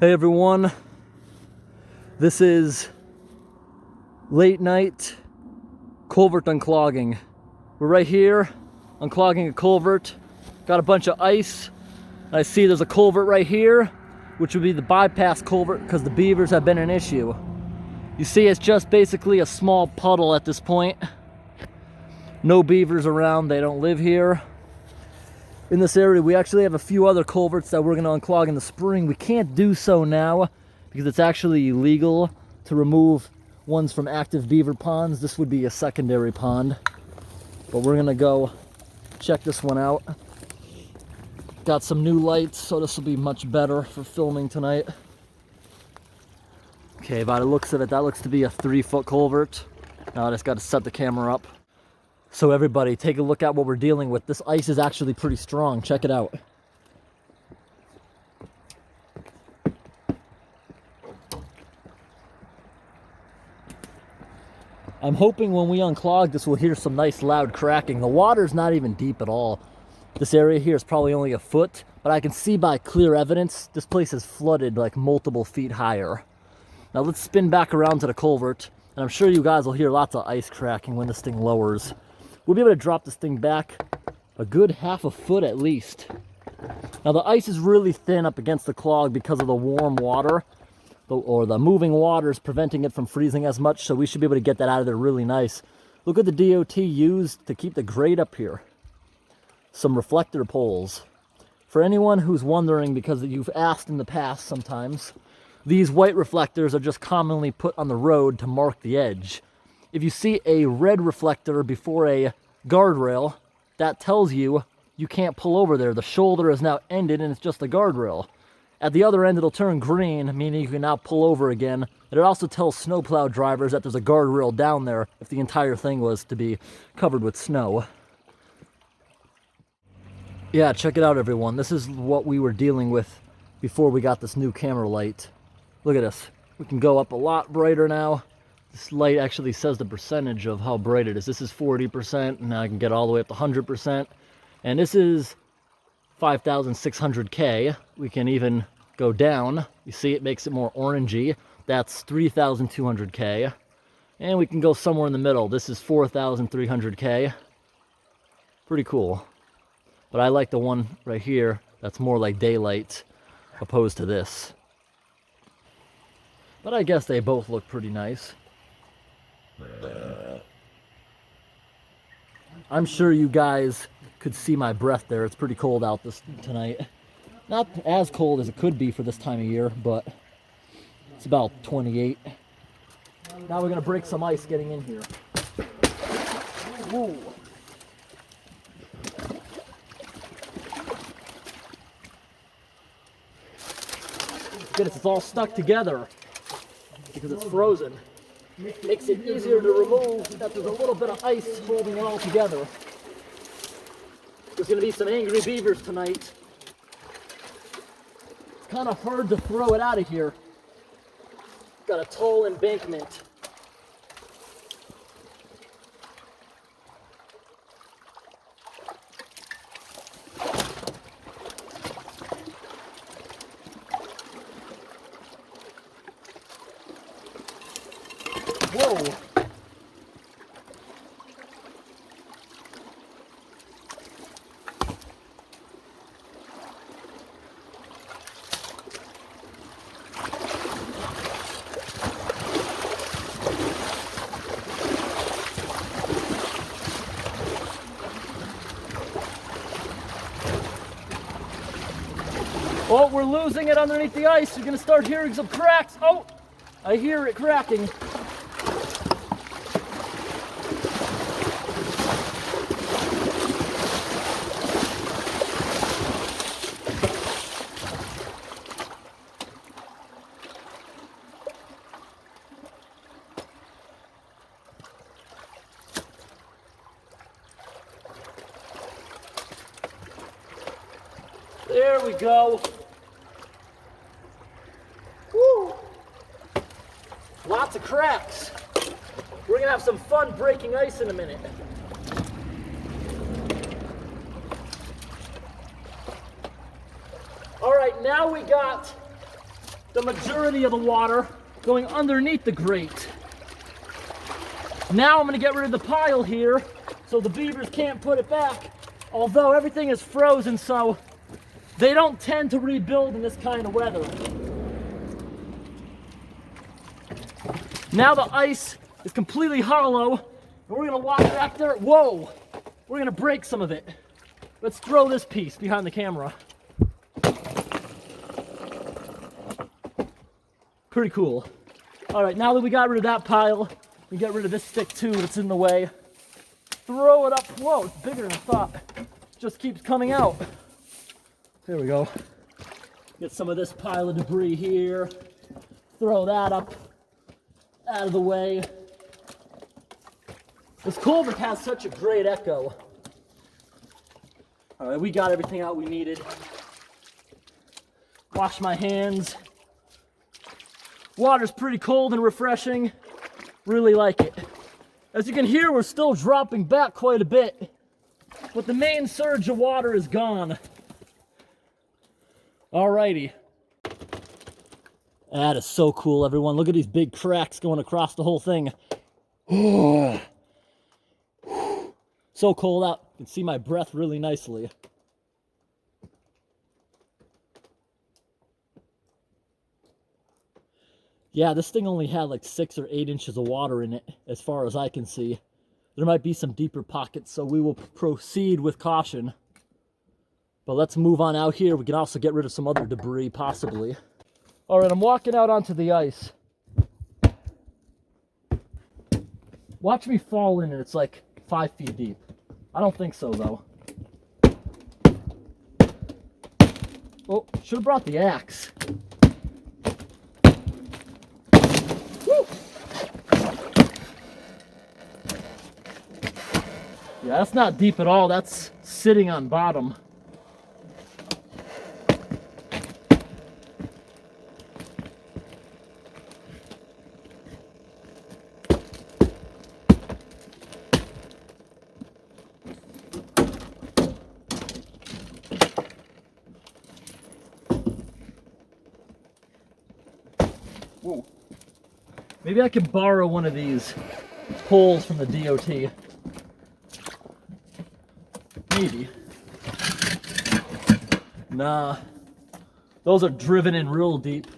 Hey everyone, this is late night culvert unclogging. We're right here unclogging a culvert. Got a bunch of ice. I see there's a culvert right here, which would be the bypass culvert because the beavers have been an issue. You see it's just basically a small puddle at this point. No beavers around, they don't live here. In this area, we actually have a few other culverts that we're going to unclog in the spring. We can't do so now because it's actually illegal to remove ones from active beaver ponds. This would be a secondary pond. But we're going to go check this one out. Got some new lights, so this will be much better for filming tonight. Okay, by the looks of it, that looks to be a 3-foot culvert. Now I just got to set the camera up. So everybody, take a look at what we're dealing with. This ice is actually pretty strong. Check it out. I'm hoping when we unclog this, we'll hear some nice loud cracking. The water's not even deep at all. This area here is probably only a foot, but I can see by clear evidence, this place is flooded like multiple feet higher. Now let's spin back around to the culvert, and I'm sure you guys will hear lots of ice cracking when this thing lowers. We'll be able to drop this thing back a good half a foot at least. Now the ice is really thin up against the clog because of the warm water, or the moving water is preventing it from freezing as much, so we should be able to get that out of there really nice. Look at the DOT used to keep the grate up here. Some reflector poles. For anyone who's wondering, because you've asked in the past sometimes, these white reflectors are just commonly put on the road to mark the edge. If you see a red reflector before a guardrail, that tells you you can't pull over there. The shoulder is now ended and it's just a guardrail. At the other end, it'll turn green, meaning you can now pull over again. And it also tells snowplow drivers that there's a guardrail down there if the entire thing was to be covered with snow. Yeah, check it out, everyone. This is what we were dealing with before we got this new camera light. Look at this. We can go up a lot brighter now. This light actually says the percentage of how bright it is. This is 40%, and I can get all the way up to 100%. And this is 5,600K. We can even go down. You see it makes it more orangey. That's 3,200K. And we can go somewhere in the middle. This is 4,300K. Pretty cool. But I like the one right here that's more like daylight opposed to this. But I guess they both look pretty nice. I'm sure you guys could see my breath there. It's pretty cold out tonight. Not as cold as it could be for this time of year, but it's about 28. Now we're gonna break some ice getting in here. Whoa. Good, it's all stuck together because it's frozen. Makes it easier to remove that there's a little bit of ice holding it all together. There's going to be some angry beavers tonight. It's kind of hard to throw it out of here. Got a tall embankment. Whoa! Oh, we're losing it underneath the ice. You're gonna start hearing some cracks. Oh, I hear it cracking. There we go. Woo! Lots of cracks. We're gonna have some fun breaking ice in a minute. All right, now we got the majority of the water going underneath the grate. Now I'm gonna get rid of the pile here so the beavers can't put it back, although everything is frozen, so they don't tend to rebuild in this kind of weather. Now the ice is completely hollow, and we're gonna walk back there. Whoa! We're gonna break some of it. Let's throw this piece behind the camera. Pretty cool. All right, now that we got rid of that pile, we get rid of this stick too that's in the way. Throw it up. Whoa, it's bigger than I thought. It just keeps coming out. There we go. Get some of this pile of debris here. Throw that up out of the way. This culvert has such a great echo. All right, we got everything out we needed. Wash my hands. Water's pretty cold and refreshing. Really like it. As you can hear, we're still dropping back quite a bit, but the main surge of water is gone. Alrighty. That is so cool, everyone. Look at these big cracks going across the whole thing. So cold out. You can see my breath really nicely. Yeah, this thing only had like 6 or 8 inches of water in it, as far as I can see. There might be some deeper pockets, so we will proceed with caution. But let's move on out here. We can also get rid of some other debris, possibly. All right, I'm walking out onto the ice. Watch me fall in, and it's like 5 feet deep. I don't think so, though. Oh, should have brought the axe. Yeah, that's not deep at all. That's sitting on bottom. Whoa. Maybe I can borrow one of these poles from the DOT. Maybe. Nah. Those are driven in real deep.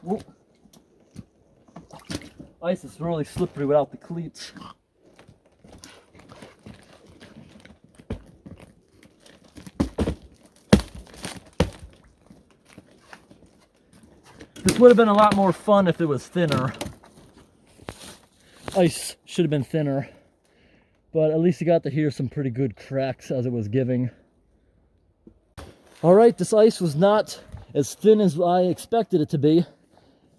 Whoa. Ice is really slippery without the cleats. This would have been a lot more fun if it was thinner. Ice should have been thinner, but at least you got to hear some pretty good cracks as it was giving. All right, this ice was not as thin as I expected it to be.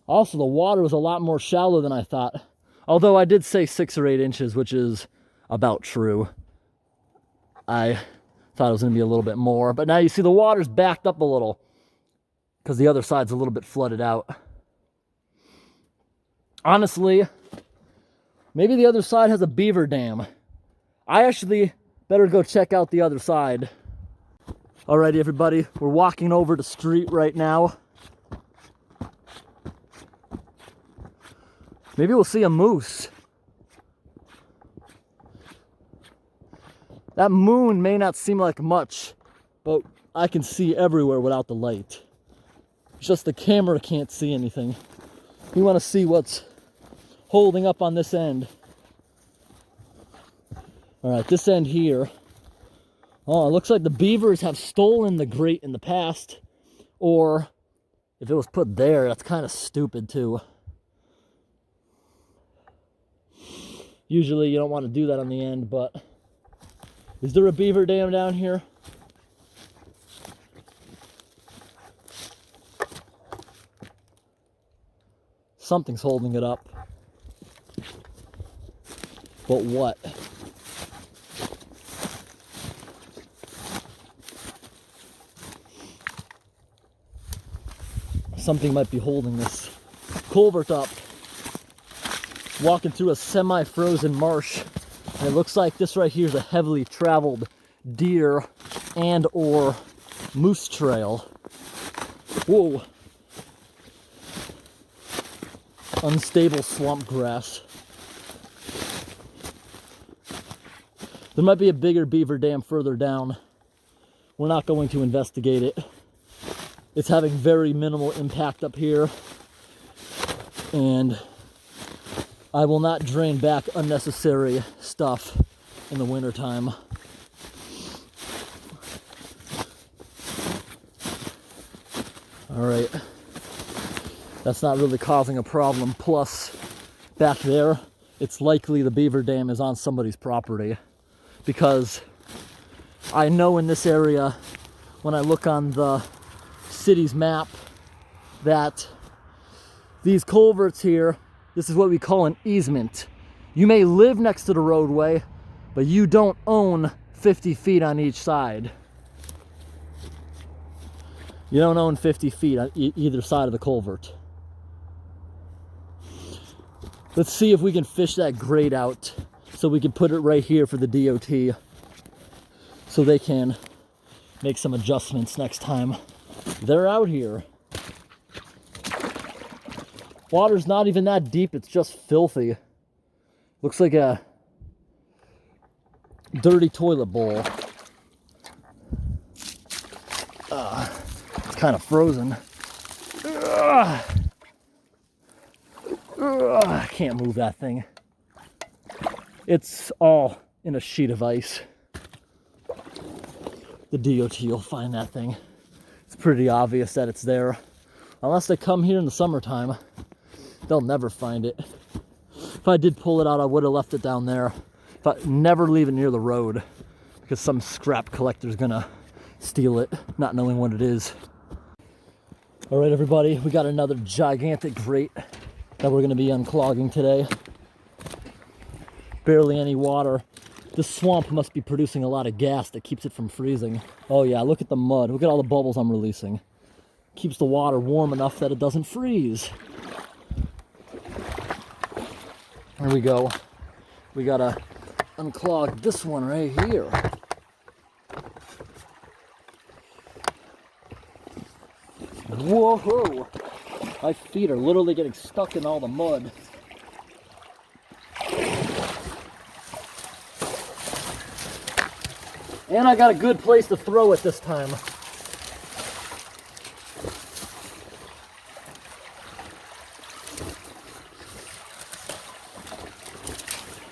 Also, the water was a lot more shallow than I thought. Although I did say 6 or 8 inches, which is about true. I thought it was going to be a little bit more, but now you see the water's backed up a little, because the other side's a little bit flooded out. Honestly, maybe the other side has a beaver dam. I actually better go check out the other side. Alrighty, everybody, we're walking over the street right now. Maybe we'll see a moose. That moon may not seem like much, but I can see everywhere without the light. Just the camera can't see anything. We want to see what's holding up on this end. All right, this end here. Oh, it looks like the beavers have stolen the grate in the past. Or if it was put there, that's kind of stupid too. Usually you don't want to do that on the end, but is there a beaver dam down here? Something's holding it up. But what? Something might be holding this culvert up. walking through a semi-frozen marsh, and it looks like this right here is a heavily traveled deer and or moose trail. Whoa. Unstable swamp grass. There might be a bigger beaver dam further down. We're not going to investigate it. It's having very minimal impact up here, and I will not drain back unnecessary stuff in the wintertime. All right, that's not really causing a problem. Plus, back there, it's likely the beaver dam is on somebody's property, because I know in this area, when I look on the city's map, that these culverts here, this is what we call an easement. You may live next to the roadway, but you don't own 50 feet on each side. You don't own 50 feet on either side of the culvert. Let's see if we can fish that grate out so we can put it right here for the DOT so they can make some adjustments next time they're out here. Water's not even that deep, it's just filthy. Looks like a dirty toilet bowl. It's kind of frozen. I can't move that thing. It's all in a sheet of ice. The DOT will find that thing. It's pretty obvious that it's there. Unless they come here in the summertime, they'll never find it. If I did pull it out, I would have left it down there. But never leave it near the road, because some scrap collector's gonna steal it, not knowing what it is. All right, everybody, we got another gigantic grate that we're gonna be unclogging today. Barely any water. This swamp must be producing a lot of gas that keeps it from freezing. Oh yeah, look at the mud. Look at all the bubbles I'm releasing. Keeps the water warm enough that it doesn't freeze. There we go. We gotta unclog this one right here. Whoa! My feet are literally getting stuck in all the mud. And I got a good place to throw it this time.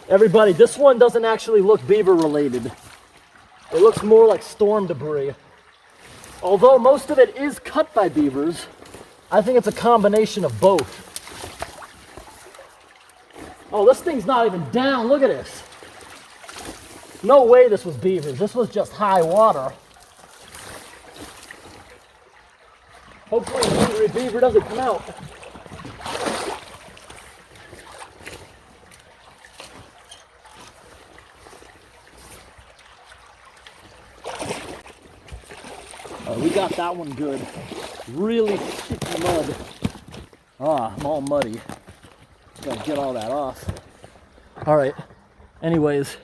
Everybody, this one doesn't actually look beaver related. It looks more like storm debris. Although most of it is cut by beavers, I think it's a combination of both. Oh, this thing's not even down. Look at this. No way this was beavers. This was just high water. Hopefully the angry beaver doesn't come out. We got that one good. Really sticky mud. I'm all muddy. Gotta get all that off. All right. Anyways,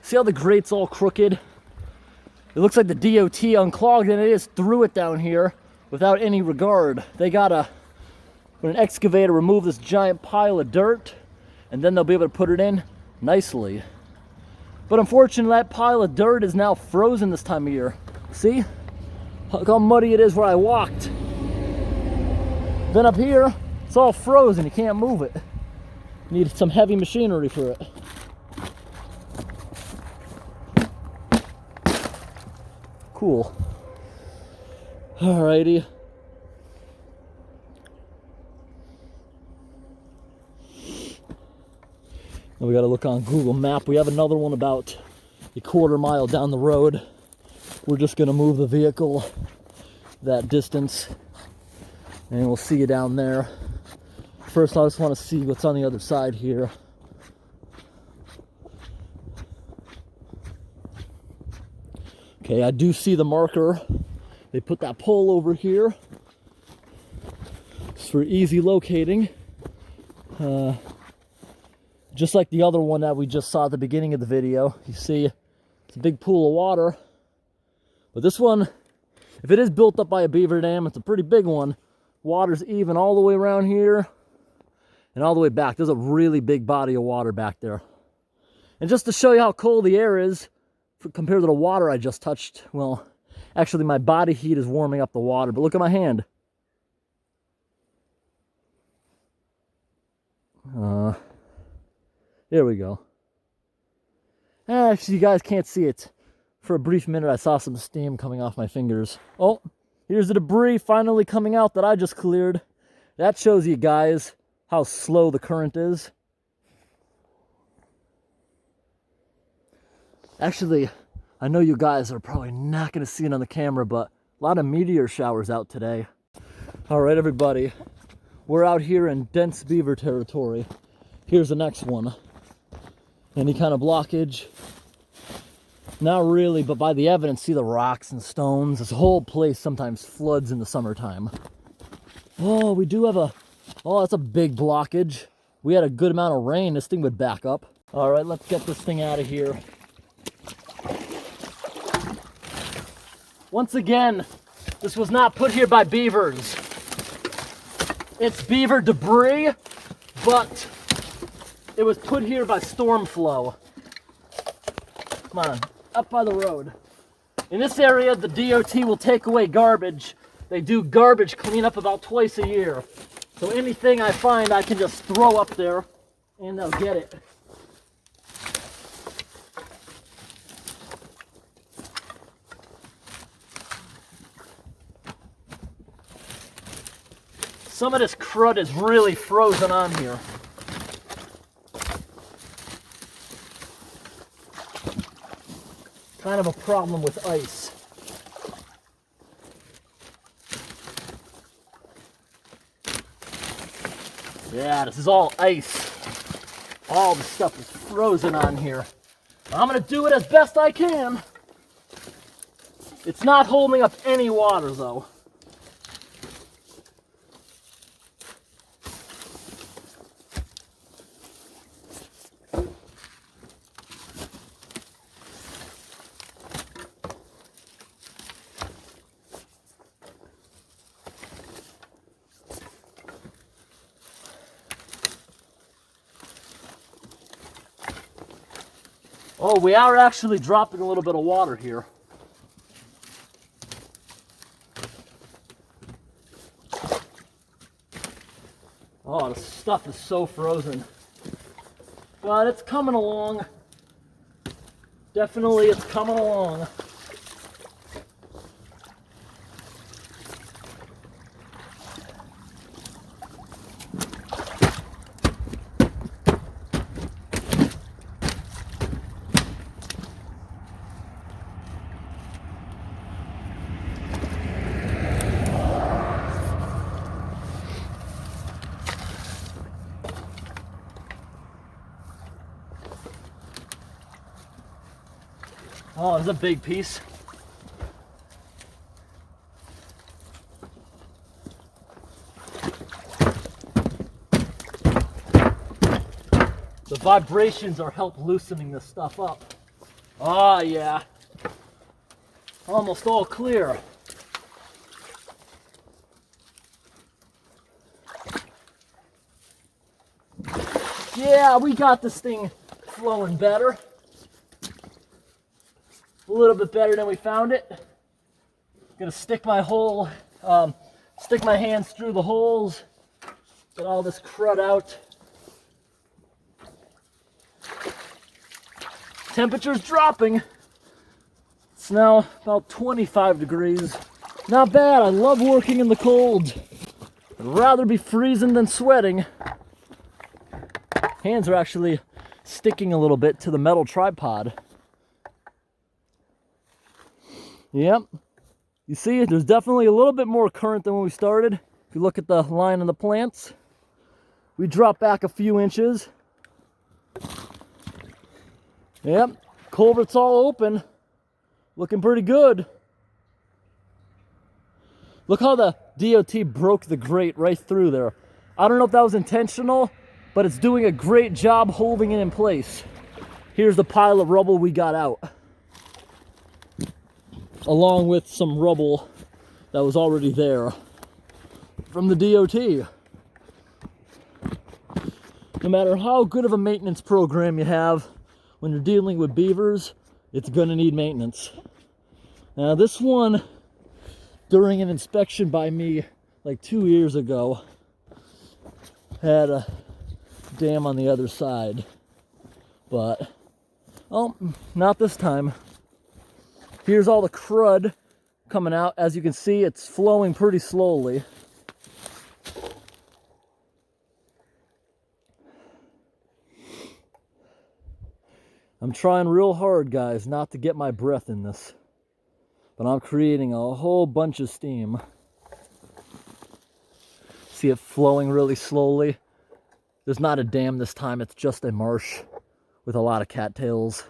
see how the grate's all crooked? It looks like the DOT unclogged and it just threw it down here without any regard. They gotta, with an excavator, remove this giant pile of dirt, and then they'll be able to put it in nicely. But unfortunately, that pile of dirt is now frozen this time of year. See? Look how muddy it is where I walked. Then up here, it's all frozen. You can't move it. You need some heavy machinery for it. Cool. Alrighty. Now we gotta look on Google Map. We have another one about a quarter mile down the road. We're just gonna move the vehicle that distance and we'll see you down there. First, I just want to see what's on the other side here. Okay, I do see the marker. They put that pole over here. It's for easy locating. Just like the other one that we just saw at the beginning of the video. You see, it's a big pool of water. But this one, if it is built up by a beaver dam, it's a pretty big one. Water's even all the way around here and all the way back. There's a really big body of water back there. And just to show you how cold the air is compared to the water I just touched, well, actually my body heat is warming up the water, but look at my hand. There we go. Actually, you guys can't see it. For a brief minute, I saw some steam coming off my fingers. Oh, here's the debris finally coming out that I just cleared. That shows you guys how slow the current is. Actually, I know you guys are probably not going to see it on the camera, but a lot of meteor showers out today. All right, everybody. We're out here in dense beaver territory. Here's the next one. Any kind of blockage? Not really, but by the evidence, see the rocks and stones. This whole place sometimes floods in the summertime. Oh, we do have oh, that's a big blockage. We had a good amount of rain. This thing would back up. All right, let's get this thing out of here. Once again, this was not put here by beavers. It's beaver debris, but it was put here by storm flow. Come on, up by the road. In this area, the DOT will take away garbage. They do garbage cleanup about twice a year. So anything I find, I can just throw up there and they'll get it. Some of this crud is really frozen on here. Kind of a problem with ice. Yeah, this is all ice. All the stuff is frozen on here. I'm gonna do it as best I can. It's not holding up any water though. Oh, we are actually dropping a little bit of water here. Oh, the stuff is so frozen. But it's coming along. Definitely it's coming along. Oh, it's a big piece. The vibrations are help loosening this stuff up. Oh yeah. Almost all clear. Yeah, we got this thing flowing better. A little bit better than we found it. Gonna stick my stick my hands through the holes, get all this crud out. Temperature's dropping. It's now about 25 degrees. Not bad, I love working in the cold. I'd rather be freezing than sweating. Hands are actually sticking a little bit to the metal tripod. Yep, you see, there's definitely a little bit more current than when we started. If you look at the line of the plants, we dropped back a few inches. Yep, culvert's all open, looking pretty good. Look how the DOT broke the grate right through there. I don't know if that was intentional, but it's doing a great job holding it in place. Here's the pile of rubble we got out, along with some rubble that was already there from the DOT. No matter how good of a maintenance program you have, when you're dealing with beavers, it's going to need maintenance. Now this one, during an inspection by me like 2 years ago, had a dam on the other side, but oh, not this time. Here's all the crud coming out. As you can see, it's flowing pretty slowly. I'm trying real hard, guys, not to get my breath in this, but I'm creating a whole bunch of steam. See it flowing really slowly. There's not a dam this time, it's just a marsh with a lot of cattails.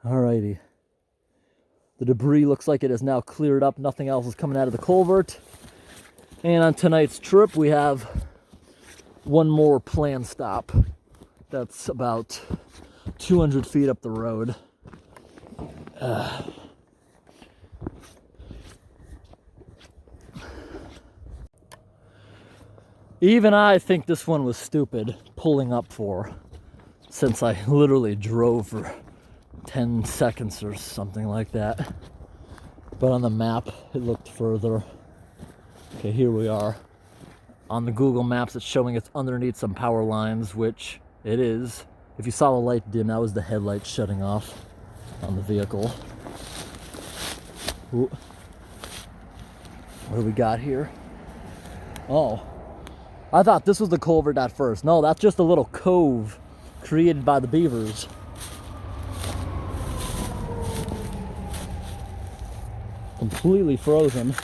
Alrighty. The debris looks like it is now cleared up. Nothing else is coming out of the culvert. And on tonight's trip, we have one more planned stop. That's about 200 feet up the road. Even I think this one was stupid pulling up for, since I literally drove for 10 seconds or something like that. But on the map, it looked further. Okay, here we are. On the Google Maps, it's showing it's underneath some power lines, which it is. If you saw the light dim, that was the headlight shutting off on the vehicle. Ooh. What do we got here? Oh, I thought this was the culvert at first. No, that's just a little cove created by the beavers. Completely frozen.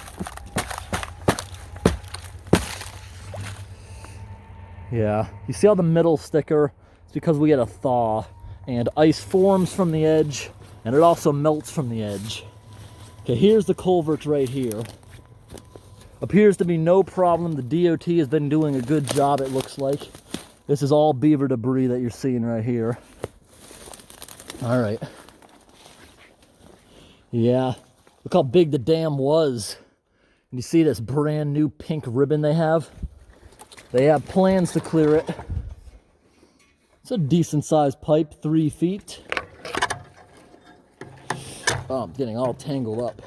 Yeah, you see how the middle sticker? It's because we get a thaw and ice forms from the edge and it also melts from the edge. Okay, here's the culvert right here. Appears to be no problem. The DOT has been doing a good job, it looks like. This is all beaver debris that you're seeing right here. All right. Yeah, look how big the dam was. And you see this brand new pink ribbon they have? They have plans to clear it. It's a decent sized pipe, 3 feet. Oh, I'm getting all tangled up.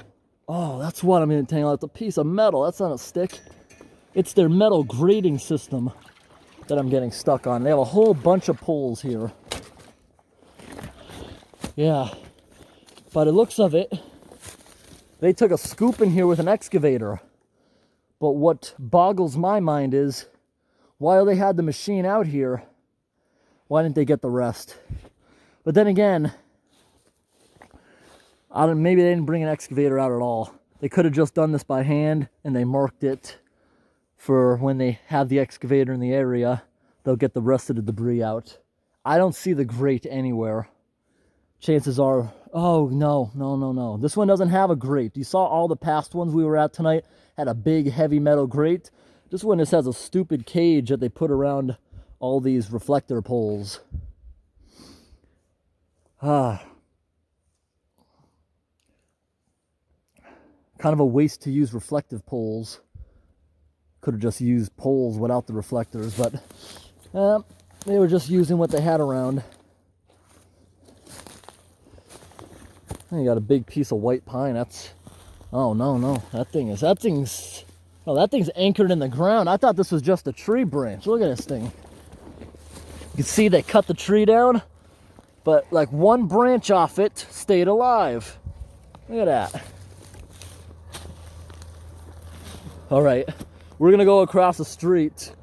Oh, that's what I'm going to tangle. It's a piece of metal. That's not a stick. It's their metal grating system that I'm getting stuck on. They have a whole bunch of poles here. Yeah. By the looks of it, they took a scoop in here with an excavator. But what boggles my mind is, while they had the machine out here, why didn't they get the rest? But then again, maybe they didn't bring an excavator out at all. They could have just done this by hand, and they marked it for when they have the excavator in the area, they'll get the rest of the debris out. I don't see the grate anywhere. Chances are, oh, no. This one doesn't have a grate. You saw all the past ones we were at tonight had a big, heavy metal grate. This one just has a stupid cage that they put around all these reflector poles. Kind of a waste to use reflective poles. Could have just used poles without the reflectors, but they were just using what they had around. And you got a big piece of white pine. That's, oh no, that thing's anchored in the ground. I thought this was just a tree branch. Look at this thing. You can see they cut the tree down, but like one branch off it stayed alive. Look at that. All right, we're gonna go across the street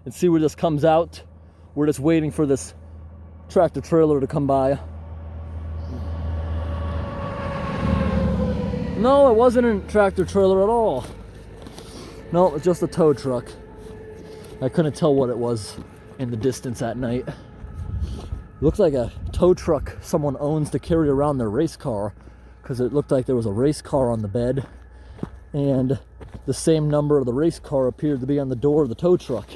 and see where this comes out. We're just waiting for this tractor trailer to come by. No, it wasn't a tractor trailer at all. No, it's just a tow truck. I couldn't tell what it was in the distance at night. It looks like a tow truck someone owns to carry around their race car, because it looked like there was a race car on the bed. And the same number of the race car appeared to be on the door of the tow truck.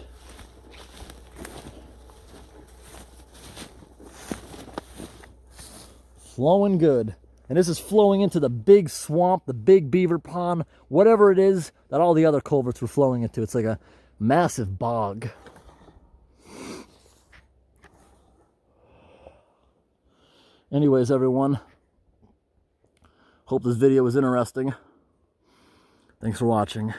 Flowing good. And this is flowing into the big swamp, the big beaver pond, whatever it is that all the other culverts were flowing into. It's like a massive bog. Anyways, everyone, hope this video was interesting. Thanks for watching.